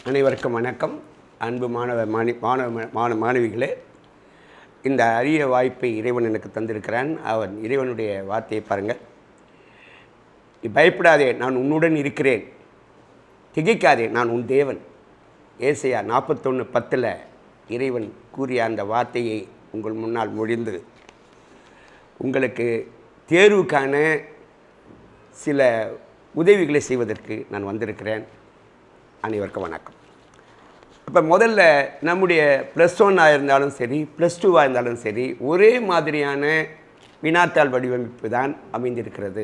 அனைவருக்கும் வணக்கம். அன்பு மாணவிகளே, இந்த அரிய வாய்ப்பை இறைவன் எனக்கு தந்திருக்கிறான். அவன் இறைவனுடைய வார்த்தையை பாருங்கள். பயப்படாதே, நான் உன்னுடன் இருக்கிறேன். திகைக்காதே, நான் உன் தேவன். ஏசாயா 41:10 இறைவன் கூறிய அந்த வார்த்தையை உங்கள் முன்னால் மொழிந்து உங்களுக்கு தேர்வுக்கான சில உதவிகளை செய்வதற்கு நான் வந்திருக்கிறேன். அனைவருக்கும் வணக்கம். இப்போ முதல்ல நம்முடைய +1 இருந்தாலும் சரி, +2 இருந்தாலும் சரி, ஒரே மாதிரியான வினாத்தாள் வடிவமைப்பு தான் அமைந்திருக்கிறது.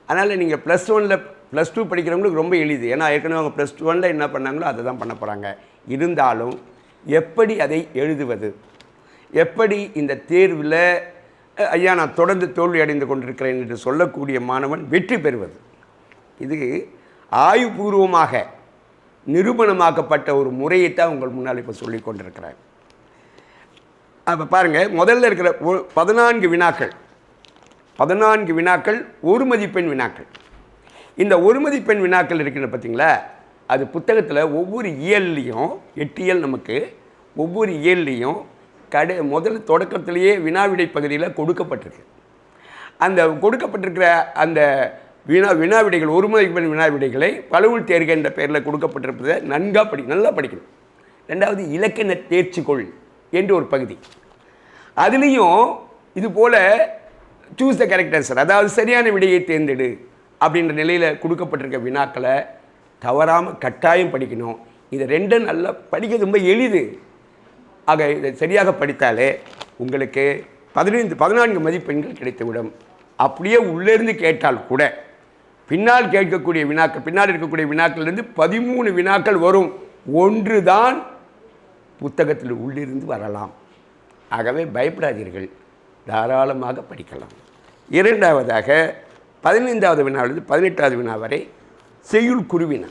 அதனால் நீங்கள் +1 +2 படிக்கிறவங்களுக்கு ரொம்ப எளிது. ஏன்னா ஏற்கனவே அவங்க +1 என்ன பண்ணாங்களோ அதை தான் பண்ண போகிறாங்க. இருந்தாலும் எப்படி அதை எழுதுவது, எப்படி இந்த தேர்வில் ஐயா நான் தொடர்ந்து தோல்வி அடைந்து கொண்டிருக்கிறேன் என்று சொல்லக்கூடிய மாணவன் வெற்றி பெறுவது, இது ஆய்வுபூர்வமாக நிரூபணமாக்கப்பட்ட ஒரு முறையைத்தான் உங்கள் முன்னால் இப்போ சொல்லி கொண்டிருக்கிறேன். அப்போ பாருங்கள், முதல்ல இருக்கிற 14 வினாக்கள் ஒரு மதிப்பெண் வினாக்கள். இந்த ஒரு மதிப்பெண் வினாக்கள் இருக்கின்ற பார்த்தீங்களா, அது புத்தகத்தில் ஒவ்வொரு இயல்லையும் 8 இயல் நமக்கு, ஒவ்வொரு இயல்லையும் முதல் தொடக்கத்திலேயே வினாவிடை பகுதியில் கொடுக்கப்பட்டிருக்கு. அந்த கொடுக்கப்பட்டிருக்கிற அந்த வினாவிடைகள், ஒரு மதிப்பெண் வினாவிடைகளை பளுவுள் தேர்க என்ற பெயரில் கொடுக்கப்பட்டிருப்பதை நல்லா படிக்கணும். ரெண்டாவது, இலக்கண தேர்ச்சிக்கொள் என்று ஒரு பகுதி. அதுலேயும் இது போல் சூஸ் த கரெக்ட் ஆன்சர், அதாவது சரியான விடையை தேர்ந்தெடு அப்படின்ற நிலையில் கொடுக்கப்பட்டிருக்க வினாக்களை தவறாமல் கட்டாயம் படிக்கணும். இதை ரெண்டும் நல்லா படிக்கிறது ரொம்ப எளிது. ஆக இதை சரியாக படித்தாலே உங்களுக்கு 14 மதிப்பெண்கள் கிடைத்துவிடும். அப்படியே உள்ளேருந்து கேட்டால் கூட பின்னால் இருக்கக்கூடிய வினாக்கள்லேருந்து 13 வினாக்கள் வரும். ஒன்று தான் புத்தகத்தில் உள்ளிருந்து வரலாம். ஆகவே பயப்படாதீர்கள், தாராளமாக படிக்கலாம். இரண்டாவதாக 15வது வினாவிலிருந்து 18வது வினா வரை செய்யுள் குருவினா,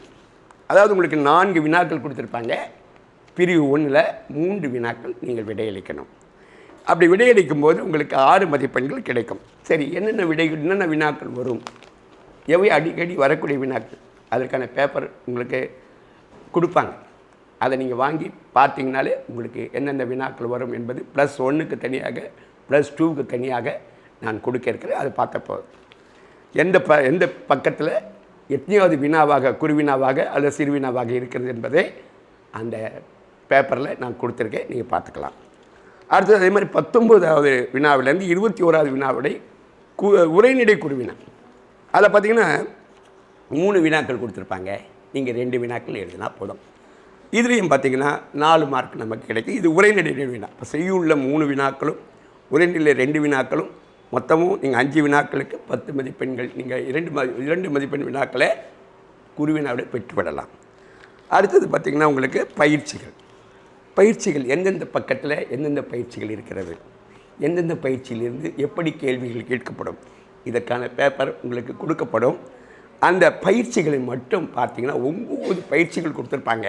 அதாவது உங்களுக்கு 4 வினாக்கள் கொடுத்துருப்பாங்க. பிரிவு 1ல் 3 வினாக்கள் நீங்கள் விடையளிக்கணும். அப்படி விடையளிக்கும் போது உங்களுக்கு 6 மதிப்பெண்கள் கிடைக்கும். சரி, என்னென்ன வினாக்கள் வரும், எவை அடிக்கடி வரக்கூடிய வினாக்கள், அதற்கான பேப்பர் உங்களுக்கு கொடுப்பாங்க. அதை நீங்கள் வாங்கி பார்த்தீங்கனாலே உங்களுக்கு எந்தெந்த வினாக்கள் வரும் என்பது +1க்கு தனியாக, +2க்கு தனியாக நான் கொடுக்க இருக்கிறேன். அதை பார்த்தப்போ எந்த பக்கத்தில் எத்தனையாவது வினாவாக, குறுவினாவாக அல்லது சிறுவினாவாக இருக்கிறது என்பதை அந்த பேப்பரில் நான் கொடுத்துருக்கேன், நீங்கள் பார்த்துக்கலாம். அடுத்தது அதே மாதிரி 19வது வினாவிலேருந்து 21வது வினாவுடைய உரைநடை குறுவினா, அதில் பார்த்திங்கன்னா 3 வினாக்கள் கொடுத்துருப்பாங்க. நீங்கள் 2 வினாக்கள் எழுதினா போதும். இதுலேயும் பார்த்திங்கன்னா 4 மார்க் நமக்கு கிடைக்கும். இது உரைநடை வினா. இப்போ செய்யுள்ள 3 வினாக்களும், உரைநடையில் 2 வினாக்களும், மொத்தமும் நீங்கள் 5 வினாக்களுக்கு 10 மதிப்பெண்கள். நீங்கள் 2 மதிப்பெண் வினாக்களை குறுவினாவிட பெற்றுவிடலாம். அடுத்தது பார்த்திங்கன்னா உங்களுக்கு பயிற்சிகள் எந்தெந்த பக்கத்தில் எந்தெந்த பயிற்சிகள் இருக்கிறது, எந்தெந்த பயிற்சியிலிருந்து எப்படி கேள்விகள் கேட்கப்படும், இதற்கான பேப்பர் உங்களுக்கு கொடுக்கப்படும். அந்த பயிற்சிகளை மட்டும் பார்த்திங்கன்னா 9 பயிற்சிகள் கொடுத்துருப்பாங்க.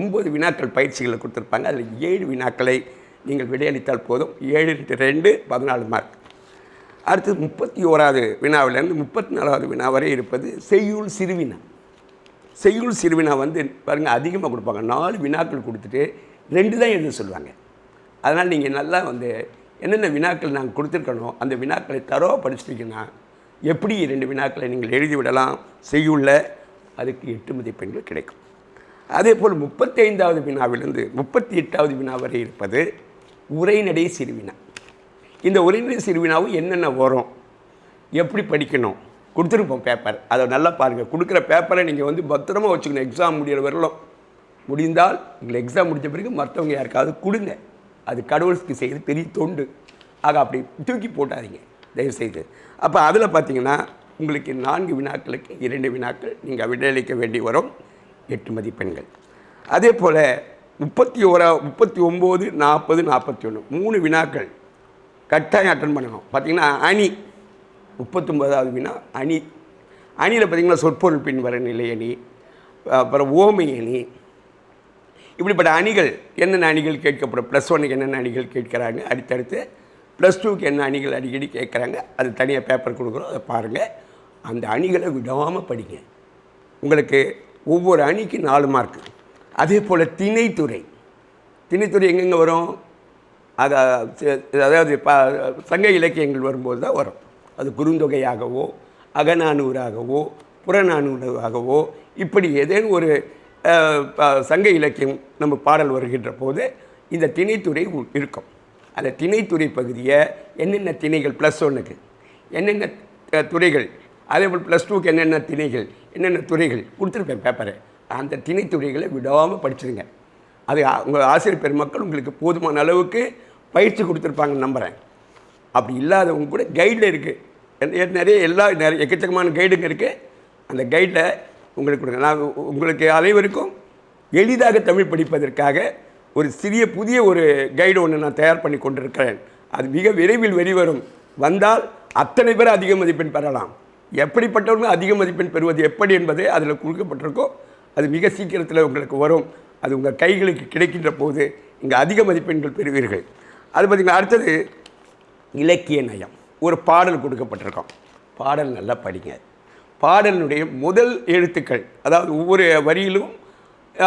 9 வினாக்கள் பயிற்சிகளை கொடுத்துருப்பாங்க. அதில் 7 வினாக்களை நீங்கள் விடையளித்தால் போதும். 7 × 2 14 மார்க். அடுத்தது 31வது வினாவிலேருந்து 34வது வினா வரை இருப்பது செய்யுள் சிறுவினா. செய்யுள் சிறுவினா பாருங்கள், அதிகமாக கொடுப்பாங்க. 4 வினாக்கள் கொடுத்துட்டு 2 தான் எழுத சொல்லுவாங்க. அதனால் நீங்கள் நல்லா என்னென்ன வினாக்கள் நாங்கள் கொடுத்துருக்கணும், அந்த வினாக்களை தரோவாக படிச்சிட்டிங்கன்னா எப்படி 2 வினாக்களை நீங்கள் எழுதிவிடலாம். செய்யுள்ள அதுக்கு 8 மதிப்பெண்கள் கிடைக்கும். அதே போல் 35வது வினாவிலிருந்து 38வது வினா வரை இருப்பது உரைநடை சிறுவினா. இந்த உரைநடை சிறுவினாவும் என்னென்ன வரும், எப்படி படிக்கணும் கொடுத்துருப்போம் பேப்பர். அதை நல்லா பாருங்கள். கொடுக்குற பேப்பரை நீங்கள் பத்திரமா வச்சுக்கணும். எக்ஸாம் முடிகிற வரலாம், முடிந்தால் உங்களை எக்ஸாம் முடித்த பிறகு மற்றவங்க யாருக்காவது கொடுங்க. அது கடவுளுக்கு செய்து பெரிய தொண்டு. ஆக அப்படி தூக்கி போட்டாதீங்க தயவுசெய்து. அப்போ அதில் பார்த்தீங்கன்னா உங்களுக்கு 4 வினாக்களுக்கு 2 வினாக்கள் நீங்கள் விடையளிக்க வேண்டி வரும். 8 மதிப்பெண்கள். அதே போல் 39, 40, 41 3 வினாக்கள் கட்டாயம் அட்டன் பண்ணணும். பார்த்திங்கன்னா அணி 39வது வினா அணியில் பார்த்திங்கன்னா சொற்பொருள் பின்வர நிலை அணி, அப்புறம் ஓமை அணி, இப்படிப்பட்ட அணிகள் என்னென்ன அணிகள் கேட்கப்படும். +1க்கு என்னென்ன அணிகள் கேட்குறாங்க, அடுத்தடுத்து +2க்கு என்ன அணிகள் அடிக்கடி கேட்குறாங்க, அது தனியாக பேப்பர் கொடுக்குறோம், அதை பாருங்கள். அந்த அணிகளை விடாமல் படிங்க. உங்களுக்கு ஒவ்வொரு அணிக்கு 4 மார்க்கு. அதே போல் திணைத்துறை எங்கெங்கே வரும்? அதாவது சங்க இலக்கியங்கள் வரும்போது தான் வரும். அது குறுந்தொகையாகவோ அகநானூறாகவோ புறநானூறாகவோ இப்படி ஏதேனும் ஒரு சங்க இலக்கியம் நம்ம பாடல் வருகின்ற போது இந்த திணைத்துறை இருக்கும். அந்த திணைத்துறை பகுதியை என்னென்ன திணைகள் +1க்கு என்னென்ன துறைகள், அதே போல் +2க்கு என்னென்ன திணைகள் என்னென்ன துறைகள் கொடுத்துருப்பேன் பேப்பரை. அந்த திணைத்துறைகளை விடாமல் படிச்சுடுங்க. அது உங்கள் ஆசிரியர் பெருமக்கள் உங்களுக்கு போதுமான அளவுக்கு பயிற்சி கொடுத்துருப்பாங்கன்னு நம்புகிறேன். அப்படி இல்லாதவங்க கூட கைடில் இருக்குது, நிறைய எக்கச்சக்கமான கைடுங்க இருக்குது. அந்த கைடில் உங்களுக்கு கொடுங்க. நான் உங்களுக்கு அனைவருக்கும் எளிதாக தமிழ் படிப்பதற்காக ஒரு சிறிய புதிய ஒரு கைடு ஒன்று நான் தயார் பண்ணி கொண்டிருக்கிறேன். அது மிக விரைவில் வெளிவரும். வந்தால் அத்தனை பேர் அதிக மதிப்பெண் பெறலாம். எப்படிப்பட்டவர்களும் அதிக மதிப்பெண் பெறுவது எப்படி என்பது அதில் கொடுக்கப்பட்டிருக்கோ அது மிக சீக்கிரத்தில் உங்களுக்கு வரும். அது உங்கள் கைகளுக்கு கிடைக்கின்ற போது இங்கே அதிக மதிப்பெண்கள் பெறுவீர்கள். அது பார்த்திங்கன்னா அடுத்தது இலக்கிய நயம். ஒரு பாடல் கொடுக்கப்பட்டிருக்கோம். பாடல் நல்லா படிங்க. பாடலினுடைய முதல் எழுத்துக்கள், அதாவது ஒவ்வொரு வரியிலும்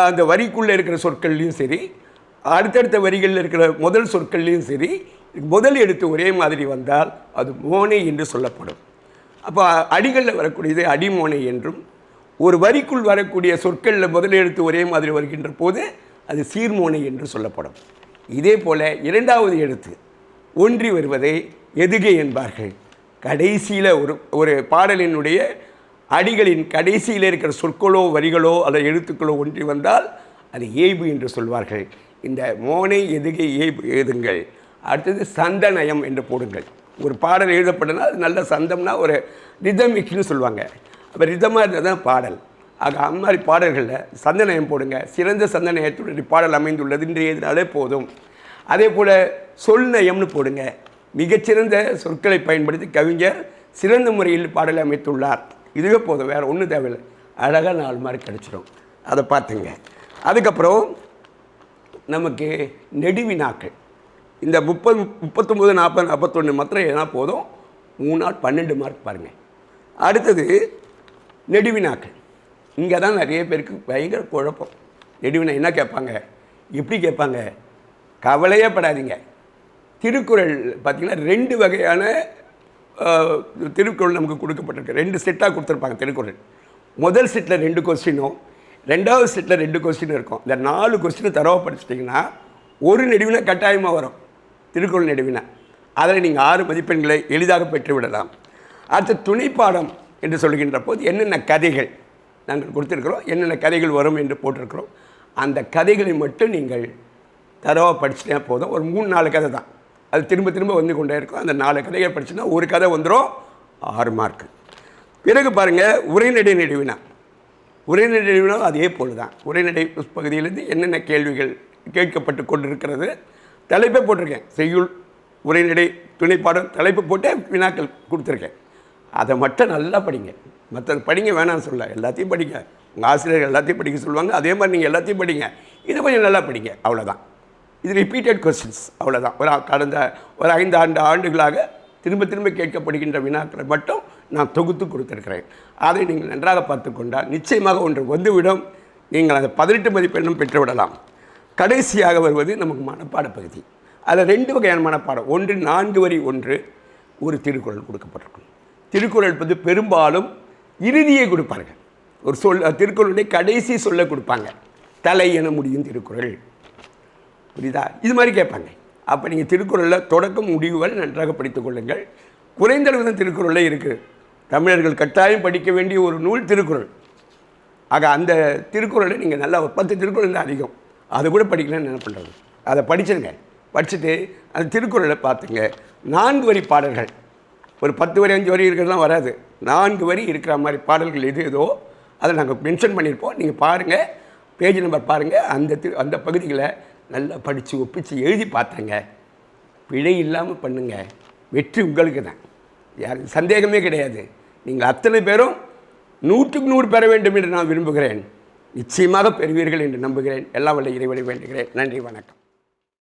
அந்த வரிக்குள்ளே இருக்கிற சொற்கள்லையும் சரி, அடுத்தடுத்த வரிகளில் இருக்கிற முதல் சொற்கள்லையும் சரி, முதல் எழுத்து ஒரே மாதிரி வந்தால் அது மோனை என்று சொல்லப்படும். அப்போ அடிகளில் வரக்கூடியது அடிமோனை என்றும், ஒரு வரிக்குள் வரக்கூடிய சொற்களில் முதல் எழுத்து ஒரே மாதிரி வருகின்ற போது அது சீர்மோனை என்று சொல்லப்படும். இதே போல் இரண்டாவது எழுத்து ஒன்றி வருவதை எதுகை என்பார்கள். கடைசியில் ஒரு பாடலினுடைய அடிகளின் கடைசியில் இருக்கிற சொற்களோ வரிகளோ அல்லது எழுத்துக்களோ ஒன்றி வந்தால் அது ஏய்பு என்று சொல்வார்கள். இந்த மோனை எதுகை ஏய்பு எழுதுங்கள். அடுத்தது சந்தநயம் என்று போடுங்கள். ஒரு பாடல் எழுதப்பட்டனா அது நல்ல சந்தம்னா ஒரு ரிதமிக்னு சொல்லுவாங்க. அப்போ ரிதமாக இருந்தால் தான் பாடல். ஆக அந்த மாதிரி பாடல்களில் சந்தநயம் போடுங்க. சிறந்த சந்தநயத்துடைய பாடல் அமைந்துள்ளது என்று எழுதினாலே போதும். அதே போல் சொல்நயம்னு போடுங்க. மிகச்சிறந்த சொற்களை பயன்படுத்தி கவிஞர் சிறந்த முறையில் பாடலை அமைத்துள்ளார். இதுவே போதும், வேறு ஒன்றும் தேவையில்லை. அழகாக 4 மார்க் கிடச்சிடும். அதை பார்த்துங்க. அதுக்கப்புறம் நமக்கு நெடுவினாக்கள். இந்த 30, 39, 40, 41 மாத்திரம் எதனா போதும். 3 நாள் 12 மார்க் பாருங்கள். அடுத்தது நெடுவினாக்கள். இங்கே தான் நிறைய பேருக்கு பயங்கர குழப்பம். நெடுவினா என்ன கேட்பாங்க, எப்படி கேட்பாங்க? கவலையே படாதீங்க. திருக்குறள் பார்த்திங்கன்னா 2 வகையான திருக்குறள் நமக்கு கொடுக்கப்பட்டிருக்கு. 2 செட்டாக கொடுத்துருப்பாங்க திருக்குறள். முதல் செட்டில் 2 கொஸ்டினும், ரெண்டாவது செட்டில் 2 கொஸ்டினும் இருக்கும். இந்த 4 கொஸ்டினை தரவாக படிச்சிட்டிங்கன்னா ஒரு நெடுவினா கட்டாயமாக வரும், திருக்குறள் நெடுவினா. அதில் நீங்கள் 6 மதிப்பெண்களை எளிதாக பெற்றுவிடலாம். அடுத்த துணைப்பாடம் என்று சொல்கின்ற போது என்னென்ன கதைகள் நாங்கள் கொடுத்துருக்குறோம், என்னென்ன கதைகள் வரும் என்று போட்டிருக்கிறோம். அந்த கதைகளை மட்டும் நீங்கள் தரவாக படிச்சுட்டே போதும். ஒரு 3-4 கதை தான், அது திரும்ப திரும்ப வந்து கொண்டே இருக்கும். அந்த 4 கதைகள் படிச்சுன்னா ஒரு கதை வந்துடும், 6 மார்க்கு. பிறகு பாருங்கள் உரைநடை நெடுவினா. உரைநடை நெடுவினா அதே போல் தான். உரைநடை பகுதியிலேருந்து என்னென்ன கேள்விகள் கேட்கப்பட்டு கொண்டிருக்கிறது தலைப்பை போட்டிருக்கேன். செய்யுள், உரைநடை, துணைப்பாடம் தலைப்பு போட்டு வினாக்கள் கொடுத்துருக்கேன். அதை மட்டும் நல்லா படிங்க. மற்றது படிங்க வேணாம்னு சொல்ல, எல்லாத்தையும் படிங்க. உங்கள் ஆசிரியர்கள் எல்லாத்தையும் படிக்க சொல்லுவாங்க, அதே மாதிரி நீங்கள் எல்லாத்தையும் படிங்க. இதை கொஞ்சம் நல்லா படிங்க, அவ்வளோதான். இது ரிப்பீட்டட் கொஸ்டின்ஸ், அவ்வளோதான். கடந்த ஒரு 5 ஆண்டுகளாக திரும்ப திரும்ப கேட்கப்படுகின்ற வினாக்களை மட்டும் நான் தொகுத்து கொடுத்துருக்கிறேன். அதை நீங்கள் நன்றாக பார்த்து கொண்டால் நிச்சயமாக ஒன்று வந்துவிடும். நீங்கள் அந்த 18 மதிப்பெண்ணும் பெற்றுவிடலாம். கடைசியாக வருவது நமக்கு மனப்பாட பகுதி. அதில் 2 வகையான மனப்பாடம். ஒன்று 4 வரி ஒன்று ஒரு திருக்குறள் கொடுக்கப்பட்டிருக்கும். திருக்குறள் வந்து பெரும்பாலும் இறுதியை கொடுப்பார்கள். ஒரு திருக்குறளுடைய கடைசி சொல்ல கொடுப்பாங்க. தலை என முடியும் திருக்குறள், புரியுதா? இது மாதிரி கேட்பாங்க. அப்போ நீங்கள் திருக்குறளில் தொடக்கம் முடிவுகள் நன்றாக படித்துக் கொள்ளுங்கள். குறைந்தளவு தான் திருக்குறளில் இருக்குது. தமிழர்கள் கட்டாயம் படிக்க வேண்டிய ஒரு நூல் திருக்குறள். ஆக அந்த திருக்குறளை நீங்கள் நல்லா 10 திருக்குறள் தான் அதிகம், அது கூட படிக்கலன்னு என்ன பண்ணுறது? அதை படிச்சுருங்க. படிச்சுட்டு அந்த திருக்குறளை பார்த்துங்க. 4 வரி பாடல்கள், ஒரு 10 வரி 5 வரி இருக்கிறதுலாம் வராது. 4 வரி இருக்கிற மாதிரி பாடல்கள் எது ஏதோ அதை நாங்கள் மென்ஷன் பண்ணியிருப்போம். நீங்கள் பாருங்கள், பேஜ் நம்பர் பாருங்கள். அந்த பகுதிகளை நல்லா படித்து ஒப்பிச்சு எழுதி பார்த்துருங்க. பிழை இல்லாமல் பண்ணுங்கள். வெற்றி உங்களுக்கு தான், யாருக்கு சந்தேகமே கிடையாது. நீங்கள் அத்தனை பேரும் 100க்கு 100 பெற வேண்டும் என்று நான் விரும்புகிறேன். நிச்சயமாக பெறுவீர்கள் என்று நம்புகிறேன். எல்லாம் வல்ல இறைவனை வேண்டுகிறேன். நன்றி, வணக்கம்.